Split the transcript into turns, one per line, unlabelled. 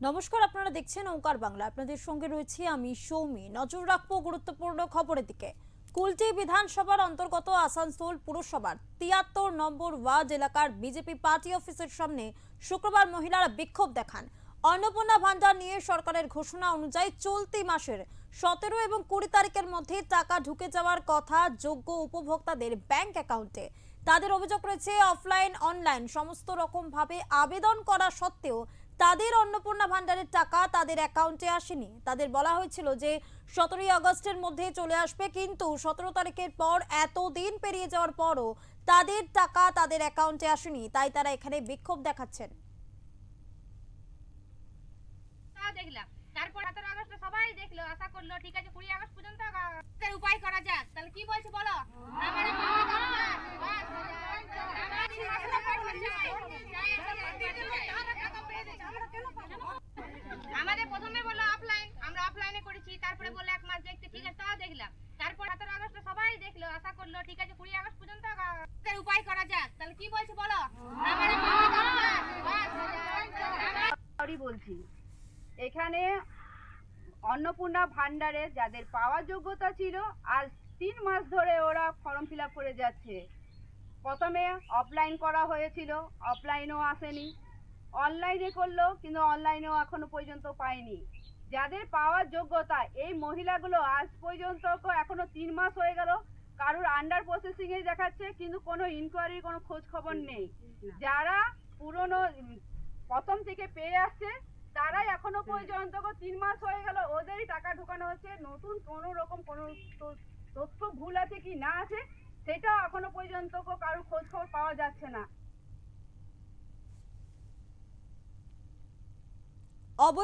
নমস্কার, আপনারা দেখছেন ওঙ্কার বাংলা। আপনাদের সঙ্গে রয়েছি আমি সৌমি। নজর রাখবো গুরুত্বপূর্ণ খবরের দিকে। কুলটি বিধানসভার অন্তর্গত আসানসোল পুরসভার ৭৩ নম্বর ওয়ার্ড এলাকার বিজেপি পার্টি অফিসের সামনে শুক্রবার মহিলারা বিক্ষোভ দেখান। অন্নপূর্ণা ভান্ডার নিয়ে সরকারের ঘোষণা অনুযায়ী চলতি মাসের ১৭ এবং ২০ তারিখের মধ্যে টাকা ঢুকে যাওয়ার কথা যোগ্য উপভোক্তাদের ব্যাংক অ্যাকাউন্টে। তাদের অভিযোগ রয়েছে, অফলাইন অনলাইন সমস্ত রকম ভাবে আবেদন করা সত্ত্বেও তাদের অন্নপূর্ণা ভান্ডারের টাকা তাদের অ্যাকাউন্টে আসেনি। তাদের বলা হয়েছিল যে ১৭ই আগস্টের মধ্যে চলে আসবে, কিন্তু ১৭ তারিখের পর এত দিন পেরিয়ে যাওয়ার পরও তাদের টাকা তাদের অ্যাকাউন্টে আসেনি। তাই তারা এখানে বিক্ষোভ দেখাচ্ছেন।
দেখলাম তারপর 17 আগস্ট সবাই দেখলো, আশা করলো ঠিক আছে 20 আগস্ট পর্যন্ত উপায় করা যাক। তাহলে কি বলছে বলো? আমাদের প্রথমে বললো অফলাইন, আমরা অফলাইনে করেছি। তারপরে বললো 1 মাস দেখতে, ঠিক আছে তাও দেখলাম। তারপর 17 আগস্ট সবাই দেখলো, আশা করলো ঠিক আছে 20 আগস্ট পর্যন্ত উপায় করা যাক। তাহলে কি বলছে বলো?
বলছি এখানে অন্নপূর্ণা ভান্ডারে যাদের পাওয়ার যোগ্যতা ছিল, আজ 3 মাস ধরে ওরা ফর্ম ফিল আপ করে যাচ্ছে। প্রথমে অফলাইন করা হয়েছিল, অফলাইনও আসেনি। অনলাইনে করলো, কিন্তু অনলাইনেও এখনো পর্যন্ত পায়নি। যাদের পাওয়ার যোগ্যতা, এই মহিলাগুলো আজ পর্যন্ত এখনো 3 মাস হয়ে গেল, কারোর আন্ডার প্রসেসিং এ দেখাচ্ছে, কিন্তু কোনো ইনকোয়ারির কোনো খোঁজ খবর নেই। যারা পুরনো প্রথম থেকে পেয়ে আসছে তারাই এখনো পর্যন্ত 3 মাস হয়ে গেল ওদেরই টাকা ঢোকানো হচ্ছে। নতুন কোনো রকম কোনো তথ্য ভুল আছে কি না আছে সেটাও এখনো পর্যন্ত কারোর খোঁজ খবর পাওয়া যাচ্ছে না।
অবৈধ